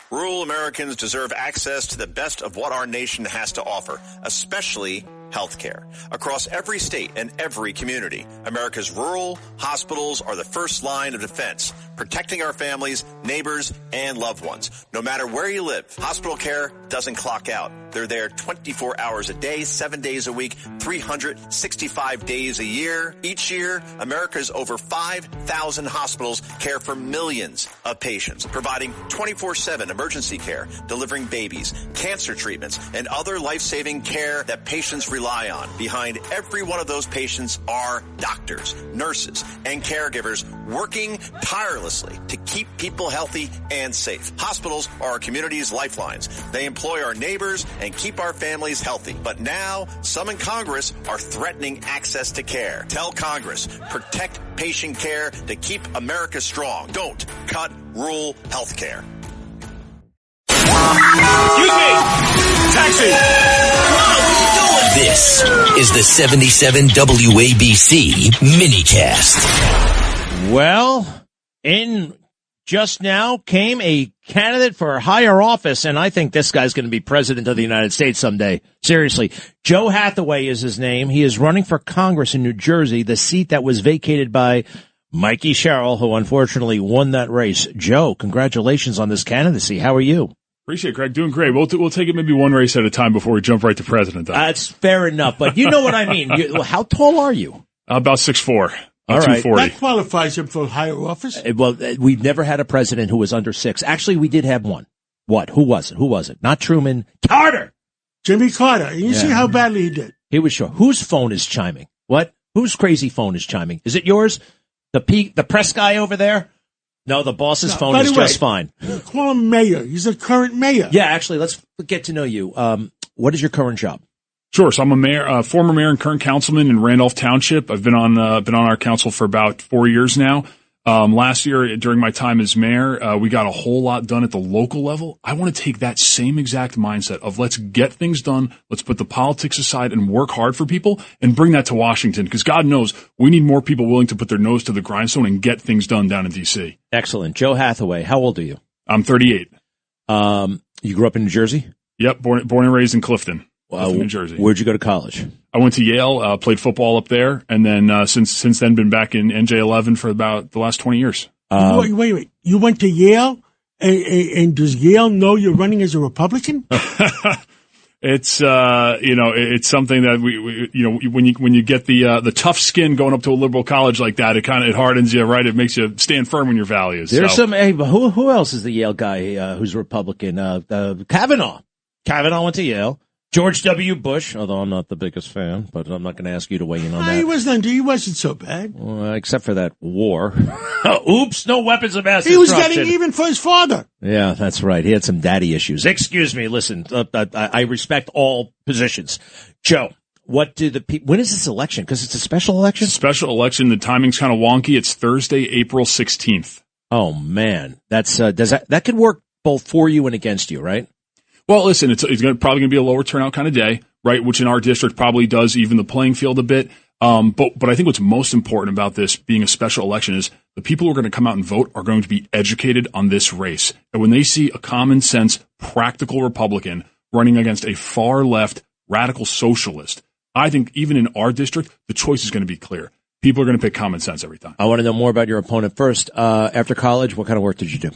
Rural Americans deserve access to the best of what our nation has to offer, especially health care. Across every state and every community, America's rural hospitals are the first line of defense, protecting our families, neighbors, and loved ones. No matter where you live, hospital care doesn't clock out. They're there 24 hours a day, 7 days a week, 365 days a year. Each year, America's over 5,000 hospitals care for millions of patients, providing 24/7 emergency care, delivering babies, cancer treatments, and other life-saving care that patients rely on. Behind every one of those patients are doctors, nurses, and caregivers working tirelessly to keep people healthy and safe. Hospitals are our community's lifelines. They employ our neighbors and keep our families healthy. But now, some in Congress are threatening access to care. Tell Congress, protect patient care to keep America strong. Don't cut rural health care. Excuse me! Taxi! This is the 77 WABC minicast. Well, in just now came a candidate for higher office, and I think this guy's going to be president of the United States someday. Seriously. Joe Hathaway is his name. He is running for Congress in New Jersey, the seat that was vacated by Mikey Sherrill, who unfortunately won that race. Joe, congratulations on this candidacy. How are you? Appreciate it, Craig. Doing great. We'll take it maybe one race at a time before we jump right to president. That's fair enough, but you know what I mean. How tall are you? About 6'4". All right. 240. That qualifies him for higher office? Well, we've never had a president who was under 6. Actually, we did have one. What? Who was it? Not Truman. Carter! Jimmy Carter. You see how badly he did. He was sure. Whose phone is chiming? What? Whose crazy phone is chiming? Is it yours? The press guy over there? No, the boss's phone is just fine. Call him mayor. He's a current mayor. Yeah, actually, let's get to know you. What is your current job? Sure. So I'm a mayor, former mayor and current councilman in Randolph Township. I've been on our council for about 4 years now. Last year, during my time as mayor, we got a whole lot done at the local level. I want to take that same exact mindset of let's get things done, let's put the politics aside and work hard for people and bring that to Washington, because God knows we need more people willing to put their nose to the grindstone and get things done down in D.C. Excellent. Joe Hathaway, how old are you? I'm 38. You grew up in New Jersey? Yep, born and raised in Clifton, New Jersey. Where'd you go to college? I went to Yale, played football up there, and then since then been back in NJ11 for about the last 20 years. Wait. You went to Yale, and does Yale know you're running as a Republican? It's it's something that we when you get the tough skin going up to a liberal college like that, it hardens you, right? It makes you stand firm in your values. There's who else is the Yale guy who's Republican? Kavanaugh. Kavanaugh went to Yale. George W. Bush, although I'm not the biggest fan, but I'm not going to ask you to weigh in on that. He wasn't so bad. Except for that war. Oops, no weapons of mass destruction. He was getting even for his father. Yeah, that's right. He had some daddy issues. Excuse me, listen, I respect all positions. Joe, when is this election? Because it's a special election? Special election. The timing's kind of wonky. It's Thursday, April 16th. Oh, man. That's that could work both for you and against you, right? Well, listen, it's probably going to be a lower turnout kind of day, right? Which in our district probably does even the playing field a bit. But I think what's most important about this being a special election is the people who are going to come out and vote are going to be educated on this race. And when they see a common sense, practical Republican running against a far left radical socialist, I think even in our district, the choice is going to be clear. People are going to pick common sense every time. I want to know more about your opponent first. After college, what kind of work did you do?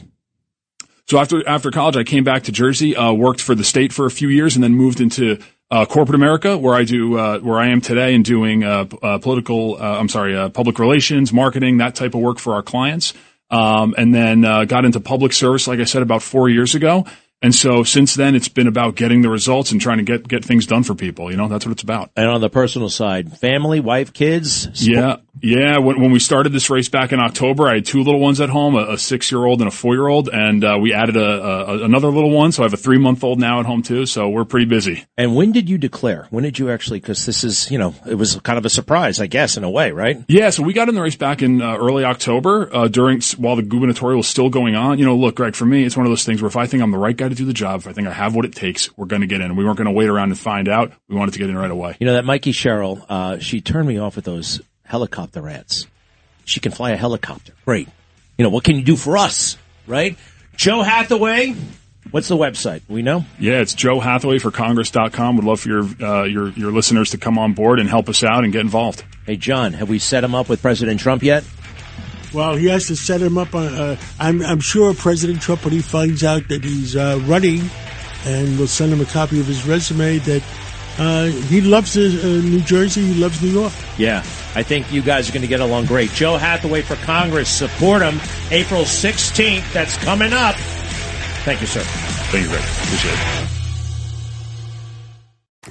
So after college, I came back to Jersey, worked for the state for a few years, and then moved into corporate America, where I am today, and doing public relations, marketing, that type of work for our clients. And then got into public service, like I said, about 4 years ago. And so since then, it's been about getting the results and trying to get things done for people. That's what it's about. And on the personal side, family, wife, kids? Yeah. When we started this race back in October, I had 2 little ones at home, a 6-year-old and a 4-year-old, and we added another little one, so I have a 3-month-old now at home too, so we're pretty busy. And when did you declare? When did you actually, because this is, it was kind of a surprise, I guess, in a way, right? Yeah, so we got in the race back in early October, while the gubernatorial was still going on. Look, Greg, for me, it's one of those things where if I think I'm the right guy to do the job, if I think I have what it takes, we're going to get in. We weren't going to wait around and find out. We wanted to get in right away. That Mikey Sherrill, she turned me off with those helicopter ads. She can fly a helicopter. Great. What can you do for us, right? Joe Hathaway, What's the website? We know? Yeah, it's joehathawayforcongress.com. Would love for your listeners to come on board and help us out and get involved. Hey, John, have we set him up with President Trump yet? Well, he has to set him up. I'm sure President Trump, when he finds out that he's running, and we'll send him a copy of his resume, that he loves New Jersey, he loves New York. Yeah, I think you guys are going to get along great. Joe Hathaway for Congress. Support him. April 16th. That's coming up. Thank you, sir. Thank you, Greg. Appreciate it.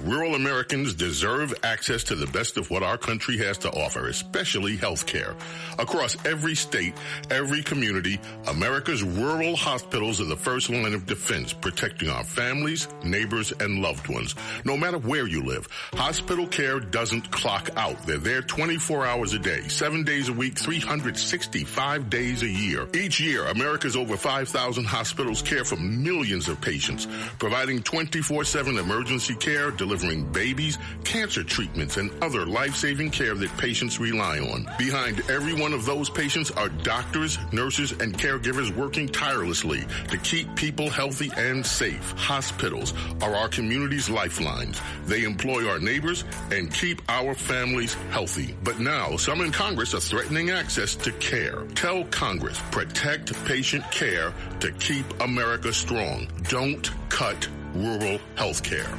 Rural Americans deserve access to the best of what our country has to offer, especially health care. Across every state, every community, America's rural hospitals are the first line of defense, protecting our families, neighbors, and loved ones. No matter where you live, hospital care doesn't clock out. They're there 24 hours a day, 7 days a week, 365 days a year. Each year, America's over 5,000 hospitals care for millions of patients, providing 24/7 emergency care, delivering babies, cancer treatments, and other life-saving care that patients rely on. Behind every one of those patients are doctors, nurses, and caregivers working tirelessly to keep people healthy and safe. Hospitals are our community's lifelines. They employ our neighbors and keep our families healthy. But now, some in Congress are threatening access to care. Tell Congress, protect patient care to keep America strong. Don't cut rural health care.